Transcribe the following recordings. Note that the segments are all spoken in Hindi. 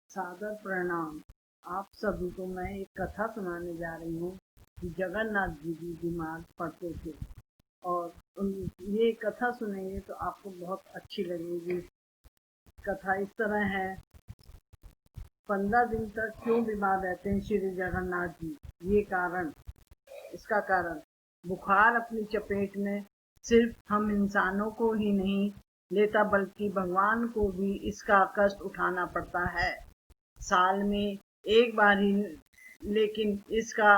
सादर प्रणाम। आप सभी को मैं एक कथा सुनाने जा रही हूँ कि जगन्नाथ जी भी बीमार पड़ते थे और ये कथा सुनेंगे तो आपको बहुत अच्छी लगेगी। कथा इस तरह है, 15 दिन तक क्यों बीमार रहते हैं श्री जगन्नाथ जी। ये कारण, इसका कारण बुखार अपनी चपेट में सिर्फ हम इंसानों को ही नहीं लेता बल्कि भगवान को भी इसका कष्ट उठाना पड़ता है। साल में एक बार ही, लेकिन इसका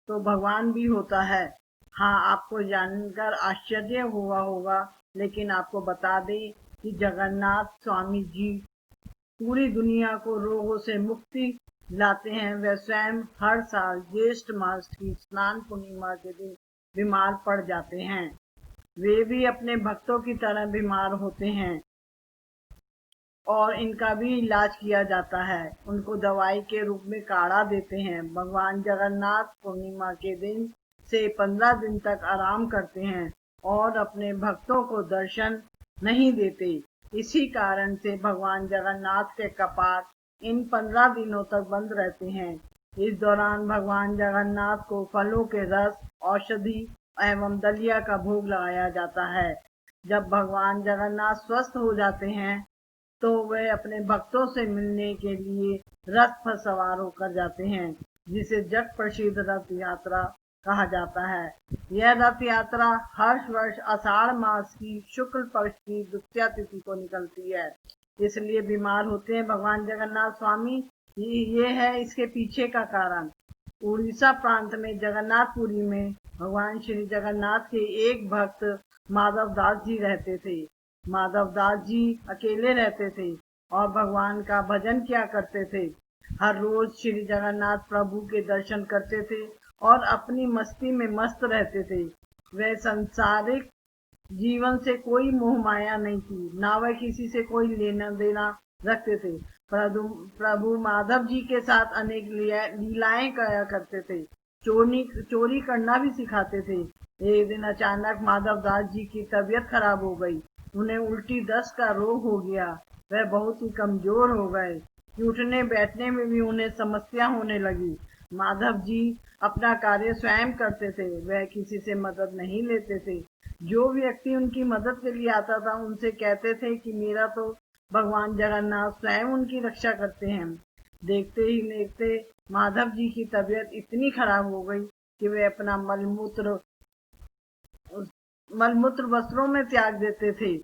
तो भगवान भी होता है। हाँ, आपको जानकर आश्चर्य हुआ होगा, लेकिन आपको बता दें कि जगन्नाथ स्वामी जी पूरी दुनिया को रोगों से मुक्ति लाते हैं। वे स्वयं हर साल ज्येष्ठ मास की स्नान पूर्णिमा के दिन बीमार पड़ जाते हैं। वे भी अपने भक्तों की तरह बीमार होते हैं और इनका भी इलाज किया जाता है। उनको दवाई के रूप में काढ़ा देते हैं। भगवान जगन्नाथ पूर्णिमा के दिन से 15 दिन तक आराम करते हैं और अपने भक्तों को दर्शन नहीं देते। इसी कारण से भगवान जगन्नाथ के कपाट इन 15 दिनों तक बंद रहते हैं। इस दौरान भगवान जगन्नाथ को फलों के रस, औषधि एवं दलिया का भोग लगाया जाता है। जब भगवान जगन्नाथ स्वस्थ हो जाते हैं तो वे अपने भक्तों से मिलने के लिए रथ पर सवार होकर जाते हैं, जिसे जग प्रसिद्ध रथ यात्रा कहा जाता है। यह रथ यात्रा हर वर्ष आषाढ़ मास की शुक्ल पक्ष की द्वितीया तिथि को निकलती है। इसलिए बीमार होते हैं भगवान जगन्नाथ स्वामी। ये है इसके पीछे का कारण। उड़ीसा प्रांत में जगन्नाथपुरी में भगवान श्री जगन्नाथ के एक भक्त माधव दास जी रहते थे। माधव दास जी अकेले रहते थे और भगवान का भजन किया करते थे। हर रोज श्री जगन्नाथ प्रभु के दर्शन करते थे और अपनी मस्ती में मस्त रहते थे। वह सांसारिक जीवन से कोई मोह माया नहीं थी, ना वह किसी से कोई लेना देना रखते थे। प्रभु माधव जी के साथ अनेक लीलाएं किया करते थे। चोरी करना भी सिखाते थे। एक दिन अचानक माधव दास जी की तबीयत खराब हो गई। उन्हें उल्टी दस्त का रोग हो गया। वह बहुत ही कमजोर हो गए। उठने बैठने में भी उन्हें समस्या होने लगी। माधव जी अपना कार्य स्वयं करते थे। वह किसी से मदद नहीं लेते थे। जो व्यक्ति उनकी मदद के लिए आता था उनसे कहते थे कि मेरा तो भगवान जगन्नाथ स्वयं उनकी रक्षा करते हैं। देखते ही देखते माधव जी की तबीयत इतनी खराब हो गई कि वे अपना मलमूत्र वस्त्रों में त्याग देते थे।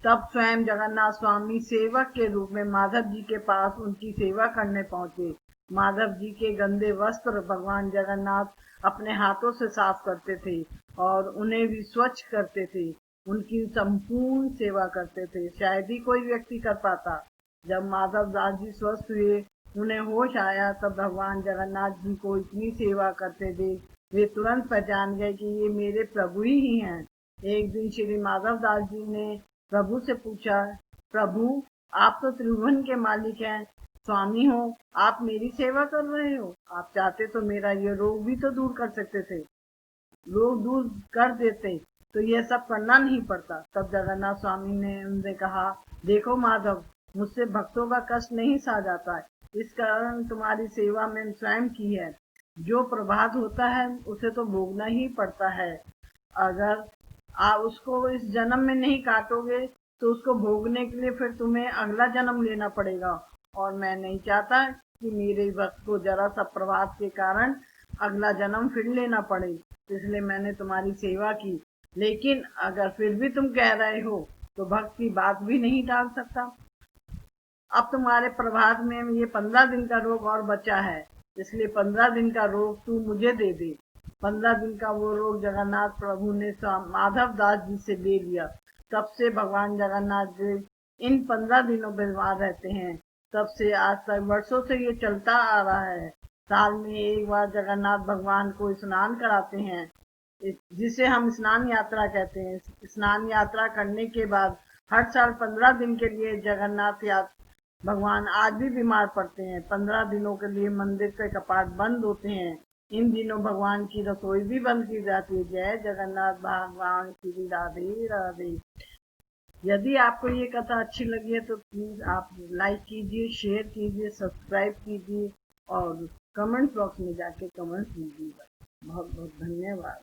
तब स्वयं जगन्नाथ स्वामी सेवक के रूप में माधव जी के पास उनकी सेवा करने पहुंचे। माधव जी के गंदे वस्त्र भगवान जगन्नाथ अपने हाथों से साफ करते थे और उन्हें भी स्वच्छ करते थे। उनकी संपूर्ण सेवा करते थे, शायद ही कोई व्यक्ति कर पाता। जब माधव दास जी स्वस्थ हुए, उन्हें होश आया, तब भगवान जगन्नाथ जी को इतनी सेवा करते देख वे तुरंत पहचान गए कि ये मेरे प्रभु ही हैं। एक दिन श्री माधव दास जी ने प्रभु से पूछा, प्रभु, आप तो त्रिभुवन के मालिक हैं, स्वामी हो, आप मेरी सेवा कर रहे हो। आप चाहते तो मेरा ये रोग भी तो दूर कर सकते थे, रोग दूर कर देते तो यह सब करना नहीं पड़ता। तब जगन्नाथ स्वामी ने उनसे कहा, देखो माधव, मुझसे भक्तों का कष्ट नहीं सहा जाता है, इस कारण तुम्हारी सेवा मैंने स्वयं की है। जो प्रभात होता है उसे तो भोगना ही पड़ता है। अगर आप उसको इस जन्म में नहीं काटोगे तो उसको भोगने के लिए फिर तुम्हें अगला जन्म लेना पड़ेगा, और मैं नहीं चाहता कि मेरे भक्त को जरा सा प्रभात के कारण अगला जन्म फिर लेना पड़े, इसलिए मैंने तुम्हारी सेवा की। लेकिन अगर फिर भी तुम कह रहे हो तो भक्त की बात भी नहीं टाल सकता। अब तुम्हारे प्रभात में ये 15 दिन का रोग और बचा है, इसलिए 15 दिन का रोग तू मुझे दे दे। 15 दिन का वो रोग जगन्नाथ प्रभु ने माधव दास जी से ले लिया। तब से भगवान जगन्नाथ जी इन 15 दिनों बीमार रहते हैं। तब से आज तक वर्षों से ये चलता आ रहा है। साल में एक बार जगन्नाथ भगवान को स्नान कराते हैं, जिसे हम स्नान यात्रा कहते हैं। स्नान यात्रा करने के बाद हर साल 15 दिन के लिए जगन्नाथ भगवान आज भी बीमार पड़ते हैं। 15 दिनों के लिए मंदिर के कपाट बंद होते हैं। इन दिनों भगवान की रसोई भी बंद की जाती है। जय जगन्नाथ भगवान श्री राधे राधे। यदि आपको ये कथा अच्छी लगी है तो प्लीज़ आप लाइक कीजिए, शेयर कीजिए, सब्सक्राइब कीजिए और कमेंट बॉक्स में जाके कमेंट कीजिएगा। बहुत बहुत धन्यवाद।